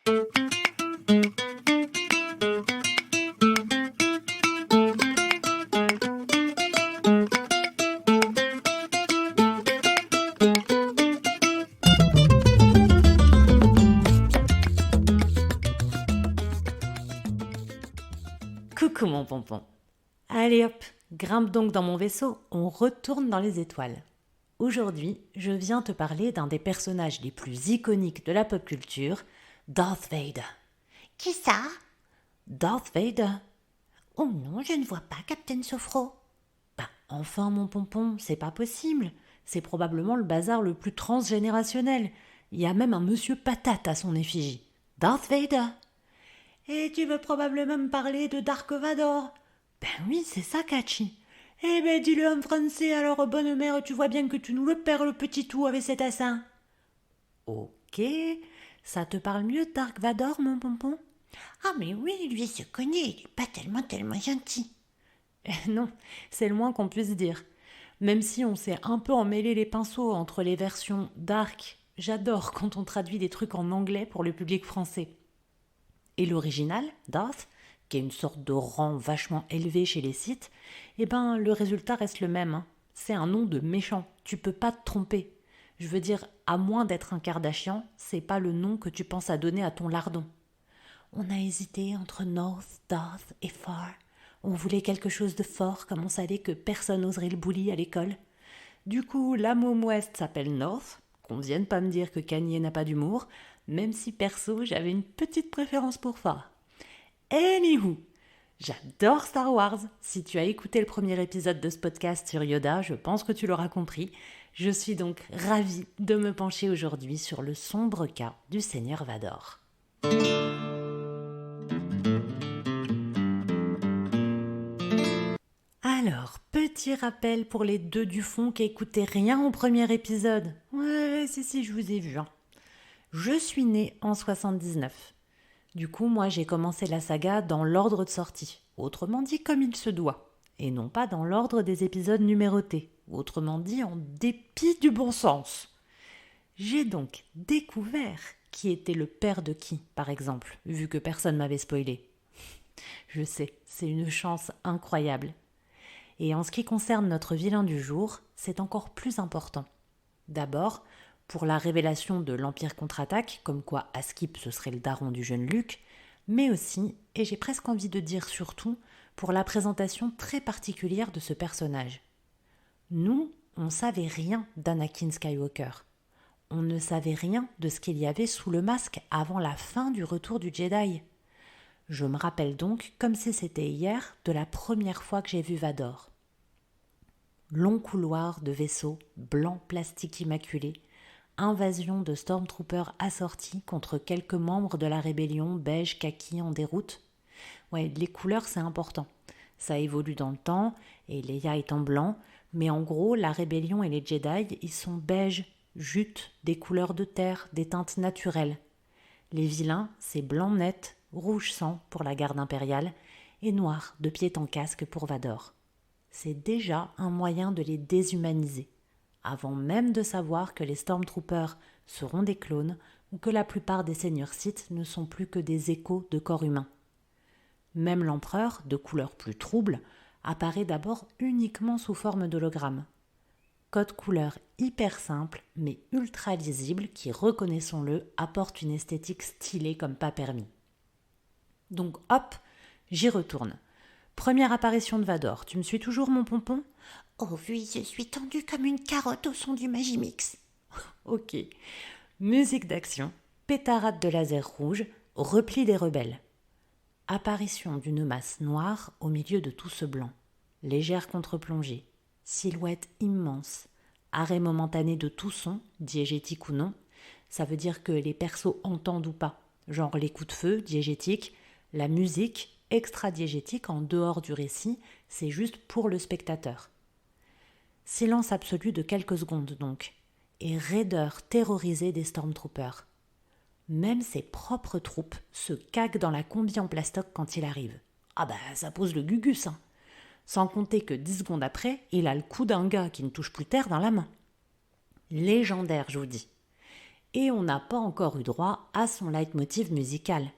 Coucou mon pompon. Allez hop, grimpe donc dans mon vaisseau, on retourne dans les étoiles. Aujourd'hui, je viens te parler d'un des personnages les plus iconiques de la pop culture, Darth Vader. Qui ça? Darth Vader? Oh non, je ne vois pas Captain Sophro. Enfin mon pompon, c'est pas possible. C'est probablement le bazar le plus transgénérationnel. Il y a même un monsieur patate à son effigie. Darth Vader. Et tu veux probablement me parler de Dark Vador? Ben oui, c'est ça, Kachi. Eh ben dis-le en français, alors bonne mère, tu vois bien que tu nous le perds le petit tout avec cet assin. Ok, ça te parle mieux Dark Vador, mon pompon? Ah mais oui, lui il se connaît, il est pas tellement gentil. Non, c'est le moins qu'on puisse dire. Même si on s'est un peu emmêlé les pinceaux entre les versions dark, j'adore quand on traduit des trucs en anglais pour le public français. Et l'original, Darth, qui est une sorte de rang vachement élevé chez les Sith, le résultat reste le même. C'est un nom de méchant, tu peux pas te tromper. Je veux dire, à moins d'être un Kardashian, c'est pas le nom que tu penses à donner à ton lardon. On a hésité entre North, Darth et Far. On voulait quelque chose de fort, comme on savait que personne n'oserait le bully à l'école. Du coup, la môme ouest s'appelle North, qu'on vienne pas me dire que Kanye n'a pas d'humour, même si perso, j'avais une petite préférence pour Far. Anywho, j'adore Star Wars. Si tu as écouté le premier épisode de ce podcast sur Yoda, je pense que tu l'auras compris. Je suis donc ravie de me pencher aujourd'hui sur le sombre cas du Seigneur Vador. Alors, petit rappel pour les deux du fond qui écoutaient rien au premier épisode. Ouais, si, je vous ai vu. Je suis née en 79. Du coup, moi, j'ai commencé la saga dans l'ordre de sortie, autrement dit comme il se doit, et non pas dans l'ordre des épisodes numérotés, autrement dit en dépit du bon sens. J'ai donc découvert qui était le père de qui, par exemple, vu que personne m'avait spoilé. Je sais, c'est une chance incroyable. Et en ce qui concerne notre vilain du jour, c'est encore plus important. D'abord, pour la révélation de l'Empire contre-attaque, comme quoi Askip ce serait le daron du jeune Luke, mais aussi, et j'ai presque envie de dire surtout, pour la présentation très particulière de ce personnage. Nous, on savait rien d'Anakin Skywalker. On ne savait rien de ce qu'il y avait sous le masque avant la fin du retour du Jedi. Je me rappelle donc, comme si c'était hier, de la première fois que j'ai vu Vador. Long couloir de vaisseaux, blanc plastique immaculé, invasion de Stormtroopers assortis contre quelques membres de la rébellion beige kaki en déroute. Ouais, les couleurs c'est important. Ça évolue dans le temps, et Leia est en blanc, mais en gros, la rébellion et les Jedi, ils sont beige, jute, des couleurs de terre, des teintes naturelles. Les vilains, c'est blanc net, rouge sang pour la garde impériale, et noir de pied en casque pour Vador. C'est déjà un moyen de les déshumaniser, avant même de savoir que les Stormtroopers seront des clones ou que la plupart des seigneurs Sith ne sont plus que des échos de corps humains. Même l'empereur, de couleur plus trouble, apparaît d'abord uniquement sous forme d'hologramme. Code couleur hyper simple mais ultra lisible qui, reconnaissons-le, apporte une esthétique stylée comme pas permis. Donc hop, j'y retourne. Première apparition de Vador, tu me suis toujours mon pompon? Oh oui, je suis tendue comme une carotte au son du Magimix. Ok. Musique d'action, pétarade de laser rouge, repli des rebelles. Apparition d'une masse noire au milieu de tout ce blanc. Légère contre-plongée, silhouette immense, arrêt momentané de tout son, diégétique ou non. Ça veut dire que les persos entendent ou pas, genre les coups de feu, diégétique, la musique, extra-diégétique en dehors du récit, c'est juste pour le spectateur. Silence absolu de quelques secondes donc, et raideur terrorisée des Stormtroopers. Même ses propres troupes se caguent dans la combi en plastoc quand il arrive. Ah bah ça pose le gugus, hein. Sans compter que 10 secondes après, il a le coup d'un gars qui ne touche plus terre dans la main. Légendaire, je vous dis. Et on n'a pas encore eu droit à son leitmotiv musical.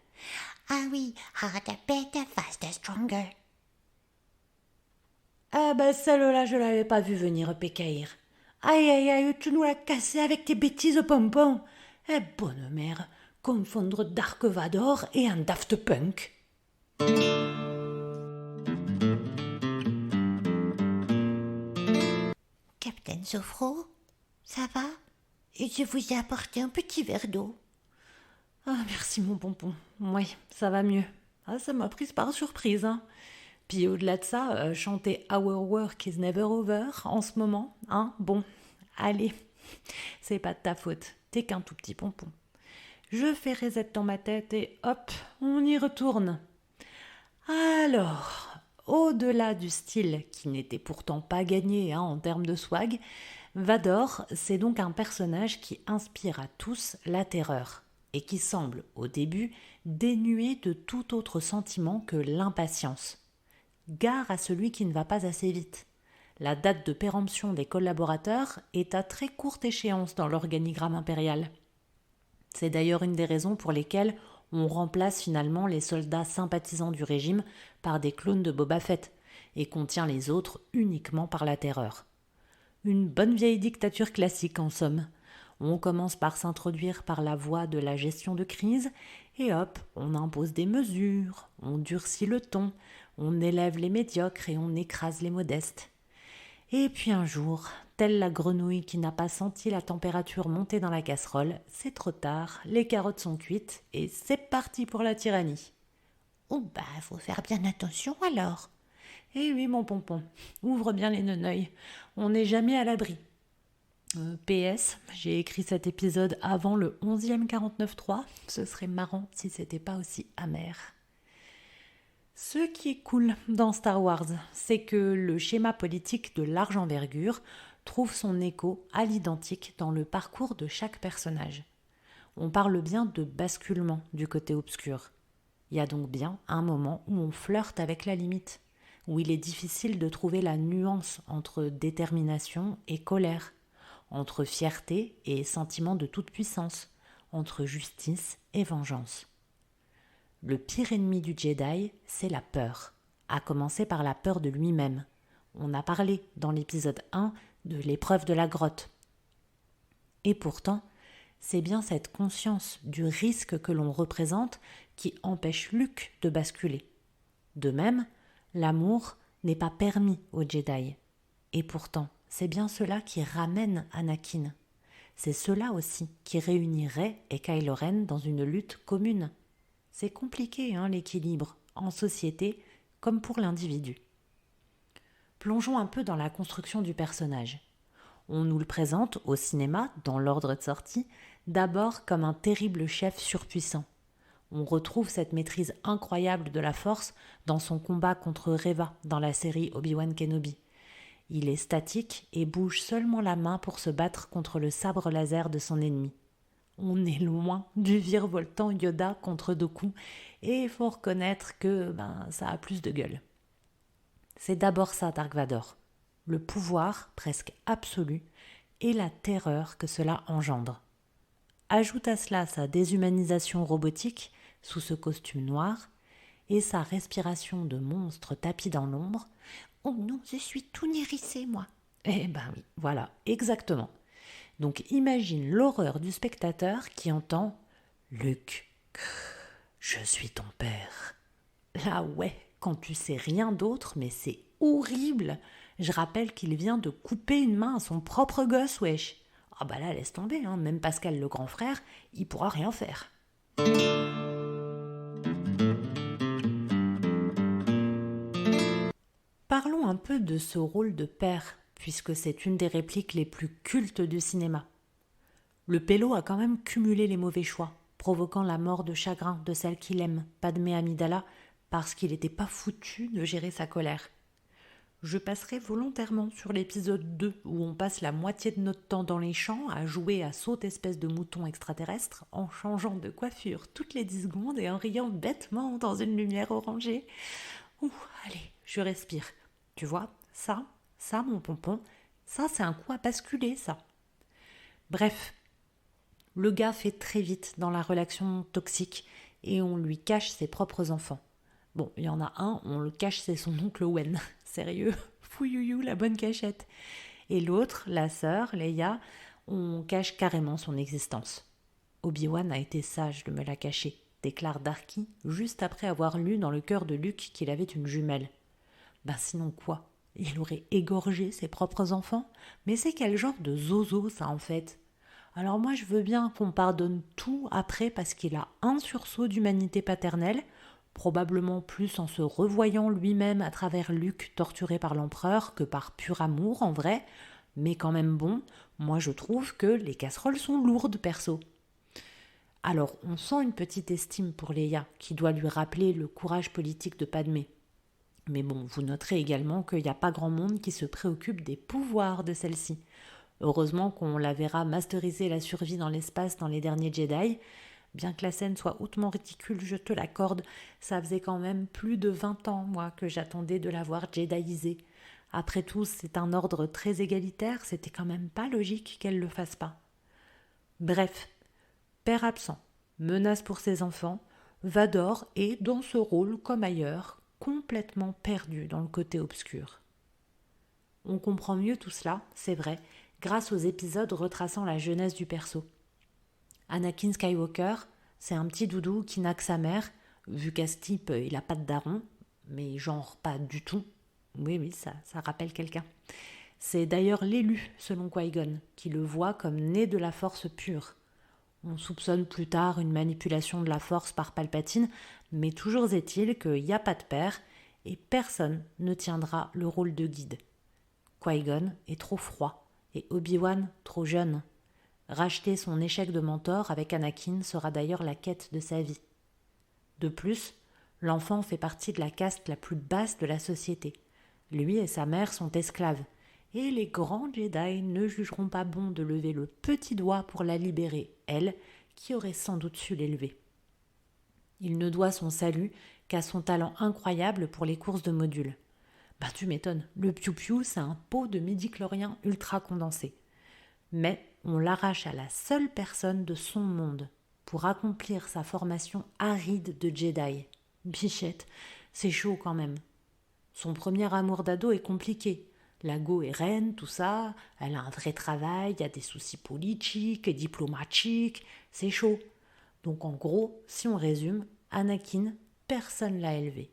Ah oui, harder, better, faster, stronger. Ah bah celle-là, je l'avais pas vu venir, Pécaïr. Aïe aïe aïe, tu nous l'as cassé avec tes bêtises pompons. Eh bonne mère, confondre Dark Vador et un Daft Punk. Captain Sophro, ça va? Et je vous ai apporté un petit verre d'eau. Ah merci mon pompon, oui, ça va mieux. Ah ça m'a prise par surprise, hein. Puis au-delà de ça, chanter Our Work is Never Over en ce moment, hein, bon, allez, c'est pas de ta faute, t'es qu'un tout petit pompon. Je fais reset dans ma tête et hop, on y retourne. Alors, au-delà du style qui n'était pourtant pas gagné en termes de swag, Vador, c'est donc un personnage qui inspire à tous la terreur et qui semble, au début, dénué de tout autre sentiment que l'impatience. Gare à celui qui ne va pas assez vite. La date de péremption des collaborateurs est à très courte échéance dans l'organigramme impérial. C'est d'ailleurs une des raisons pour lesquelles on remplace finalement les soldats sympathisants du régime par des clones de Boba Fett et qu'on tient les autres uniquement par la terreur. Une bonne vieille dictature classique en somme. On commence par s'introduire par la voie de la gestion de crise et hop, on impose des mesures, on durcit le ton, on élève les médiocres et on écrase les modestes. Et puis un jour, telle la grenouille qui n'a pas senti la température monter dans la casserole, c'est trop tard, les carottes sont cuites et c'est parti pour la tyrannie. Oh bah, faut faire bien attention alors. Eh oui mon pompon, ouvre bien les neneuils, on n'est jamais à l'abri. PS, j'ai écrit cet épisode avant le 11e 49.3, ce serait marrant si c'était pas aussi amer. Ce qui est cool dans Star Wars, c'est que le schéma politique de large envergure trouve son écho à l'identique dans le parcours de chaque personnage. On parle bien de basculement du côté obscur. Il y a donc bien un moment où on flirte avec la limite, où il est difficile de trouver la nuance entre détermination et colère, entre fierté et sentiment de toute puissance, entre justice et vengeance. Le pire ennemi du Jedi, c'est la peur, à commencer par la peur de lui-même. On a parlé dans l'épisode 1 de l'épreuve de la grotte. Et pourtant, c'est bien cette conscience du risque que l'on représente qui empêche Luke de basculer. De même, l'amour n'est pas permis aux Jedi. Et pourtant, c'est bien cela qui ramène Anakin. C'est cela aussi qui réunirait et Kylo Ren dans une lutte commune. C'est compliqué, l'équilibre, en société comme pour l'individu. Plongeons un peu dans la construction du personnage. On nous le présente au cinéma, dans l'ordre de sortie, d'abord comme un terrible chef surpuissant. On retrouve cette maîtrise incroyable de la force dans son combat contre Reva dans la série Obi-Wan Kenobi. Il est statique et bouge seulement la main pour se battre contre le sabre laser de son ennemi. On est loin du virevoltant Yoda contre Dooku et il faut reconnaître que ça a plus de gueule. C'est d'abord ça Dark Vador, le pouvoir presque absolu et la terreur que cela engendre. Ajoute à cela sa déshumanisation robotique sous ce costume noir et sa respiration de monstre tapis dans l'ombre. Oh non, je suis tout hérissée, moi. Eh ben oui, voilà, exactement. Donc imagine l'horreur du spectateur qui entend « Luke, je suis ton père ». Là ouais, quand tu sais rien d'autre, mais c'est horrible. Je rappelle qu'il vient de couper une main à son propre gosse, wesh. Ah bah là, laisse tomber, même Pascal le grand frère, il pourra rien faire. Parlons un peu de ce rôle de père, puisque c'est une des répliques les plus cultes du cinéma. Le pélo a quand même cumulé les mauvais choix, provoquant la mort de chagrin de celle qu'il aime, Padmé Amidala, parce qu'il n'était pas foutu de gérer sa colère. Je passerai volontairement sur l'épisode 2 où on passe la moitié de notre temps dans les champs à jouer à saute espèce de mouton extraterrestre en changeant de coiffure toutes les 10 secondes et en riant bêtement dans une lumière orangée. Ouh, allez, je respire. Tu vois, ça mon pompon, ça c'est un coup à basculer, ça. Bref, Le gars fait très vite dans la relation toxique et on lui cache ses propres enfants. Bon, il y en a un, on le cache, c'est son oncle Owen. Sérieux, fouillouyou, la bonne cachette. Et l'autre, la sœur, Leia, on cache carrément son existence. Obi-Wan a été sage de me la cacher, déclare Darky, juste après avoir lu dans le cœur de Luke qu'il avait une jumelle. Ben sinon quoi? Il aurait égorgé ses propres enfants? Mais c'est quel genre de zozo ça en fait? Alors moi je veux bien qu'on pardonne tout après parce qu'il a un sursaut d'humanité paternelle, probablement plus en se revoyant lui-même à travers Luke torturé par l'empereur que par pur amour en vrai, mais quand même bon, moi je trouve que les casseroles sont lourdes perso. Alors on sent une petite estime pour Leia qui doit lui rappeler le courage politique de Padmé. Mais bon, vous noterez également qu'il n'y a pas grand monde qui se préoccupe des pouvoirs de celle-ci. Heureusement qu'on la verra masteriser la survie dans l'espace dans les derniers Jedi. Bien que la scène soit hautement ridicule, je te l'accorde, ça faisait quand même plus de 20 ans, moi, que j'attendais de la voir Jediisée. Après tout, c'est un ordre très égalitaire, c'était quand même pas logique qu'elle le fasse pas. Bref, père absent, menace pour ses enfants, Vador est, dans ce rôle comme ailleurs, complètement perdu dans le côté obscur. On comprend mieux tout cela, c'est vrai, grâce aux épisodes retraçant la jeunesse du perso. Anakin Skywalker, c'est un petit doudou qui n'a que sa mère, vu qu'à ce type, il a pas de daron, mais genre pas du tout. Oui, ça rappelle quelqu'un. C'est d'ailleurs l'élu, selon Qui-Gon, qui le voit comme né de la force pure. On soupçonne plus tard une manipulation de la force par Palpatine, mais toujours est-il qu'il n'y a pas de père, et personne ne tiendra le rôle de guide. Qui-Gon est trop froid, et Obi-Wan trop jeune. Racheter son échec de mentor avec Anakin sera d'ailleurs la quête de sa vie. De plus, l'enfant fait partie de la caste la plus basse de la société. Lui et sa mère sont esclaves, et les grands Jedi ne jugeront pas bon de lever le petit doigt pour la libérer, elle, qui aurait sans doute su l'élever. Il ne doit son salut qu'à son talent incroyable pour les courses de modules. Bah tu m'étonnes, le piou-piou, c'est un pot de midi-chlorien ultra condensé. Mais on l'arrache à la seule personne de son monde pour accomplir sa formation aride de Jedi. Bichette, c'est chaud quand même. Son premier amour d'ado est compliqué. La go est reine, tout ça, elle a un vrai travail, il y a des soucis politiques et diplomatiques, c'est chaud. Donc en gros, si on résume, Anakin, personne l'a élevé.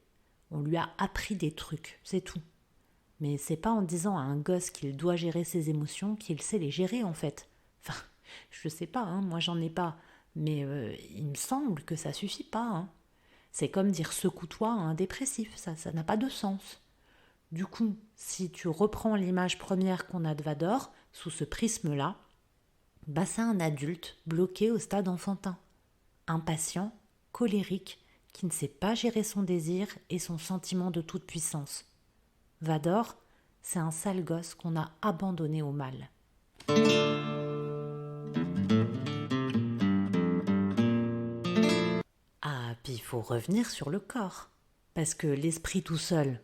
On lui a appris des trucs, c'est tout. Mais c'est pas en disant à un gosse qu'il doit gérer ses émotions qu'il sait les gérer en fait. Enfin, je sais pas, moi j'en ai pas, mais il me semble que ça suffit pas. C'est comme dire secoue-toi à un dépressif, ça n'a pas de sens. Du coup, si tu reprends l'image première qu'on a de Vador, sous ce prisme-là, bah c'est un adulte bloqué au stade enfantin. Impatient, colérique, qui ne sait pas gérer son désir et son sentiment de toute puissance. Vador, c'est un sale gosse qu'on a abandonné au mal. Ah, puis il faut revenir sur le corps. Parce que l'esprit tout seul,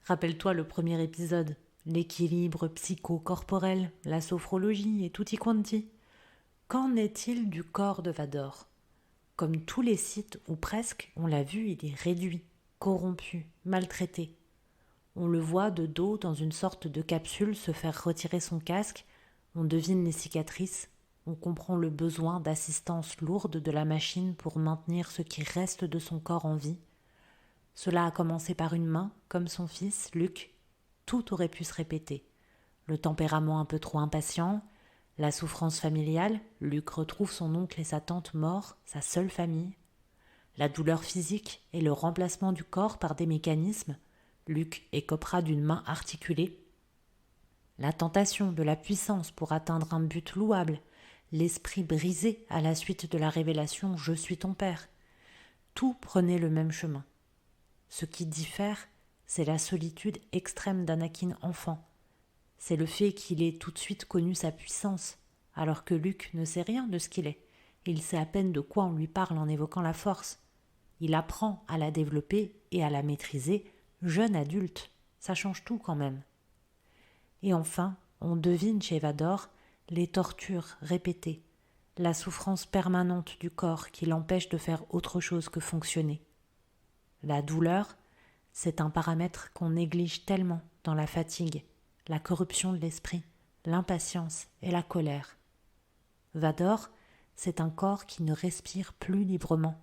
Rappelle-toi le premier épisode, l'équilibre psycho-corporel, la sophrologie et tutti quanti. Qu'en est-il du corps de Vador? Comme tous les Sith, ou presque, on l'a vu, il est réduit, corrompu, maltraité. On le voit de dos dans une sorte de capsule se faire retirer son casque, on devine les cicatrices, on comprend le besoin d'assistance lourde de la machine pour maintenir ce qui reste de son corps en vie. Cela a commencé par une main, comme son fils, Luke. Tout aurait pu se répéter. Le tempérament un peu trop impatient, la souffrance familiale, Luke retrouve son oncle et sa tante morts, sa seule famille. La douleur physique et le remplacement du corps par des mécanismes, Luke écopera d'une main articulée. La tentation de la puissance pour atteindre un but louable, l'esprit brisé à la suite de la révélation « Je suis ton père ». Tout prenait le même chemin. Ce qui diffère, c'est la solitude extrême d'Anakin enfant. C'est le fait qu'il ait tout de suite connu sa puissance, alors que Luke ne sait rien de ce qu'il est. Il sait à peine de quoi on lui parle en évoquant la force. Il apprend à la développer et à la maîtriser, jeune adulte. Ça change tout quand même. Et enfin, on devine chez Vador les tortures répétées, la souffrance permanente du corps qui l'empêche de faire autre chose que fonctionner. La douleur, c'est un paramètre qu'on néglige tellement dans la fatigue, la corruption de l'esprit, l'impatience et la colère. Vador, c'est un corps qui ne respire plus librement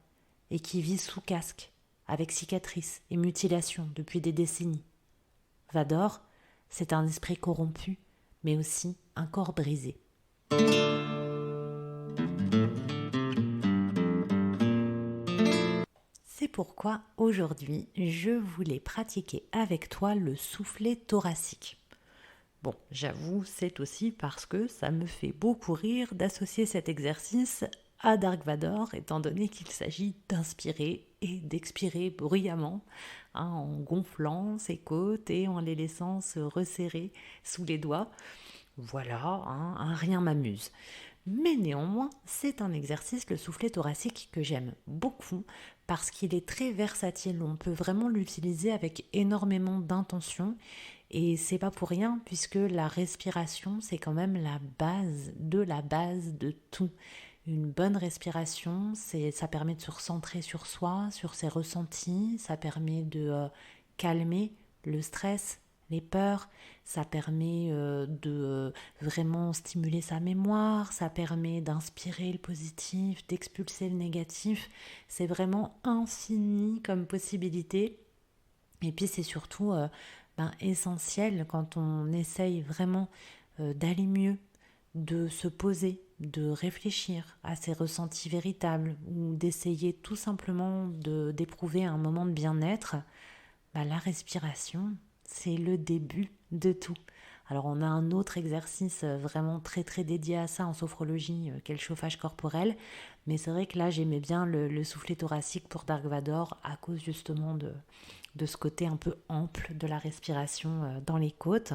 et qui vit sous casque, avec cicatrices et mutilations depuis des décennies. Vador, c'est un esprit corrompu, mais aussi un corps brisé. C'est pourquoi aujourd'hui, je voulais pratiquer avec toi le soufflet thoracique. Bon, j'avoue, c'est aussi parce que ça me fait beaucoup rire d'associer cet exercice à Dark Vador, étant donné qu'il s'agit d'inspirer et d'expirer bruyamment, en gonflant ses côtes et en les laissant se resserrer sous les doigts. Voilà, rien m'amuse. Mais néanmoins, c'est un exercice, le soufflet thoracique, que j'aime beaucoup parce qu'il est très versatile. On peut vraiment l'utiliser avec énormément d'intention et c'est pas pour rien puisque la respiration, c'est quand même la base de tout. Une bonne respiration, ça permet de se recentrer sur soi, sur ses ressentis, ça permet de calmer le stress, les peurs, ça permet de vraiment stimuler sa mémoire, ça permet d'inspirer le positif, d'expulser le négatif. C'est vraiment infini comme possibilité. Et puis c'est surtout essentiel quand on essaye vraiment d'aller mieux, de se poser, de réfléchir à ses ressentis véritables ou d'essayer tout simplement d'éprouver un moment de bien-être. La respiration, c'est le début de tout. Alors on a un autre exercice vraiment très très dédié à ça en sophrologie, qu'est le chauffage corporel, mais c'est vrai que là j'aimais bien le soufflet thoracique pour Dark Vador à cause justement de ce côté un peu ample de la respiration dans les côtes.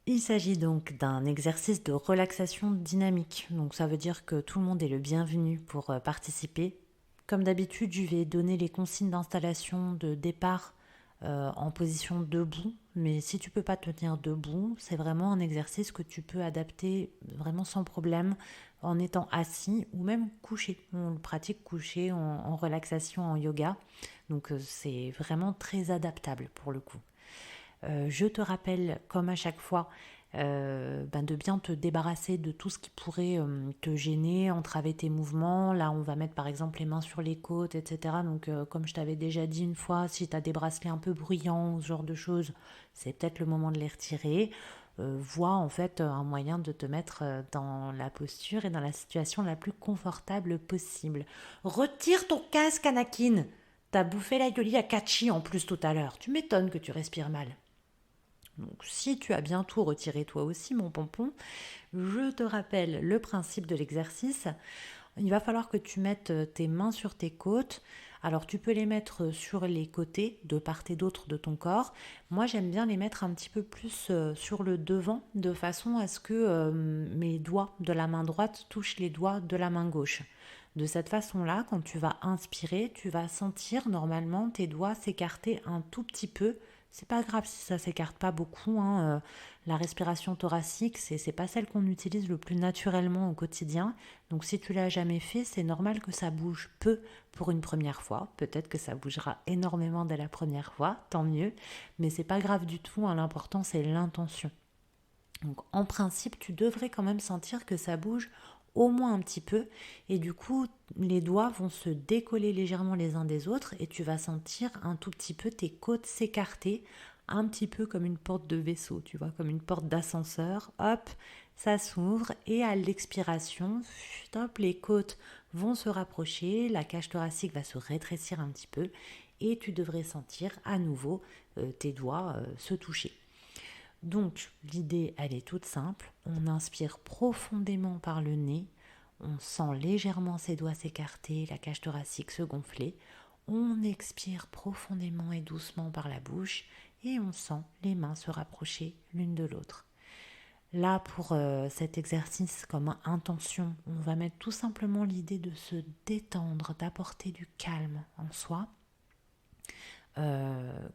Il s'agit donc d'un exercice de relaxation dynamique, donc ça veut dire que tout le monde est le bienvenu pour participer. Comme d'habitude, je vais donner les consignes d'installation de départ en position debout, mais si tu peux pas te tenir debout, c'est vraiment un exercice que tu peux adapter vraiment sans problème en étant assis ou même couché. On le pratique couché en relaxation, en yoga, donc c'est vraiment très adaptable pour le coup. Je te rappelle, comme à chaque fois, de bien te débarrasser de tout ce qui pourrait te gêner, entraver tes mouvements. Là, on va mettre par exemple les mains sur les côtes, etc. Donc, comme je t'avais déjà dit une fois, si tu as des bracelets un peu bruyants ou ce genre de choses, c'est peut-être le moment de les retirer. Vois en fait un moyen de te mettre dans la posture et dans la situation la plus confortable possible. Retire ton casque, Anakin! T'as bouffé la gueulie à Kachi en plus tout à l'heure. Tu m'étonnes que tu respires mal. Donc, si tu as bien tout retiré toi aussi, mon pompon, je te rappelle le principe de l'exercice. Il va falloir que tu mettes tes mains sur tes côtes. Alors, tu peux les mettre sur les côtés, de part et d'autre de ton corps. Moi, j'aime bien les mettre un petit peu plus sur le devant, de façon à ce que mes doigts de la main droite touchent les doigts de la main gauche. De cette façon-là, quand tu vas inspirer, tu vas sentir normalement tes doigts s'écarter un tout petit peu. C'est pas grave si ça s'écarte pas beaucoup. La respiration thoracique, c'est pas celle qu'on utilise le plus naturellement au quotidien. Donc si tu l'as jamais fait, c'est normal que ça bouge peu pour une première fois. Peut-être que ça bougera énormément dès la première fois, tant mieux. Mais c'est pas grave du tout. L'important c'est l'intention. Donc en principe, tu devrais quand même sentir que ça bouge au moins un petit peu et du coup les doigts vont se décoller légèrement les uns des autres et tu vas sentir un tout petit peu tes côtes s'écarter, un petit peu comme une porte de vaisseau, tu vois, comme une porte d'ascenseur. Hop, ça s'ouvre et à l'expiration, hop, les côtes vont se rapprocher, la cage thoracique va se rétrécir un petit peu et tu devrais sentir à nouveau tes doigts se toucher. Donc, l'idée, elle est toute simple. On inspire profondément par le nez. On sent légèrement ses doigts s'écarter, la cage thoracique se gonfler. On expire profondément et doucement par la bouche et on sent les mains se rapprocher l'une de l'autre. Là, pour cet exercice comme intention, on va mettre tout simplement l'idée de se détendre, d'apporter du calme en soi.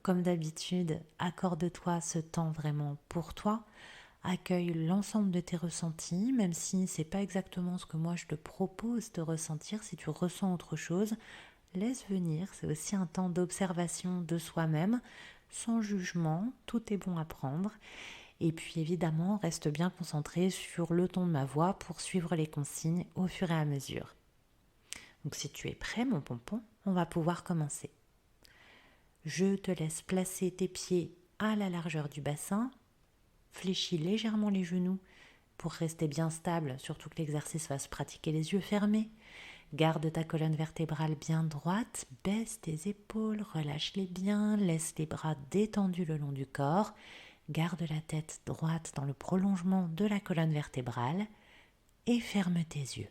Comme d'habitude, accorde-toi ce temps vraiment pour toi. Accueille l'ensemble de tes ressentis, même si c'est pas exactement ce que moi je te propose de ressentir. Si tu ressens autre chose, laisse venir. C'est aussi un temps d'observation de soi-même, sans jugement. Tout est bon à prendre. Et puis évidemment, reste bien concentré sur le ton de ma voix pour suivre les consignes au fur et à mesure. Donc si tu es prêt, mon pompon, on va pouvoir commencer. Je te laisse placer tes pieds à la largeur du bassin. Fléchis légèrement les genoux pour rester bien stable, surtout que l'exercice va se pratiquer les yeux fermés. Garde ta colonne vertébrale bien droite, baisse tes épaules, relâche-les bien, laisse les bras détendus le long du corps. Garde la tête droite dans le prolongement de la colonne vertébrale et ferme tes yeux.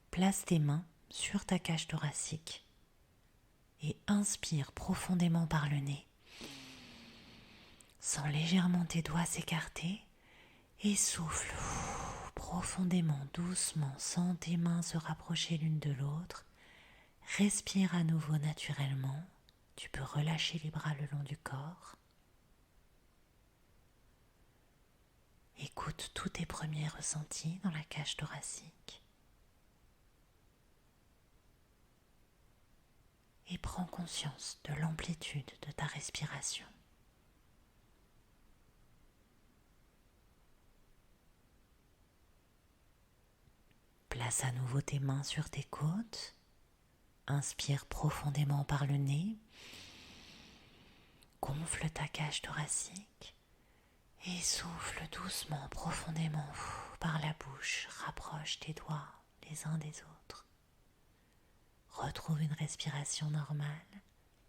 Place tes mains sur ta cage thoracique et inspire profondément par le nez. Sens légèrement tes doigts s'écarter et souffle profondément, doucement, sens tes mains se rapprocher l'une de l'autre. Respire à nouveau naturellement. Tu peux relâcher les bras le long du corps. Écoute tous tes premiers ressentis dans la cage thoracique. Et prends conscience de l'amplitude de ta respiration. Place à nouveau tes mains sur tes côtes. Inspire profondément par le nez. Gonfle ta cage thoracique et souffle doucement, profondément par la bouche. Rapproche tes doigts les uns des autres. Retrouve une respiration normale.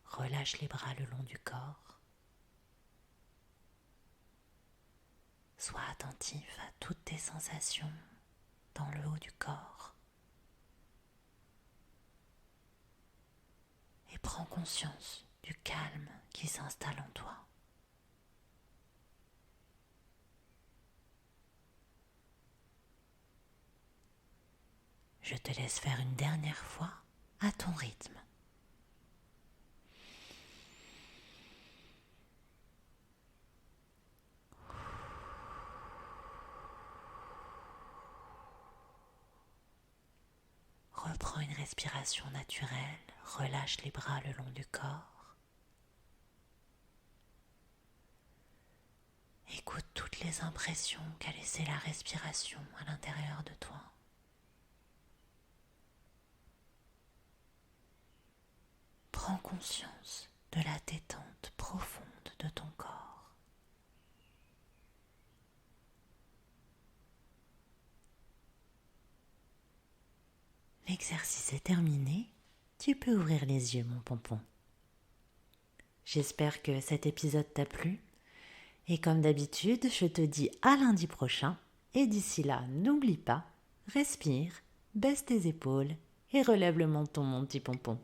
Relâche les bras le long du corps. Sois attentif à toutes tes sensations dans le haut du corps. Et prends conscience du calme qui s'installe en toi. Je te laisse faire une dernière fois à ton rythme. Reprends une respiration naturelle, relâche les bras le long du corps. Écoute toutes les impressions qu'a laissées la respiration à l'intérieur de toi. Prends conscience de la détente profonde de ton corps. L'exercice est terminé, tu peux ouvrir les yeux, mon pompon. J'espère que cet épisode t'a plu. Et comme d'habitude, je te dis à lundi prochain. Et d'ici là, n'oublie pas, respire, baisse tes épaules et relève le menton, mon petit pompon.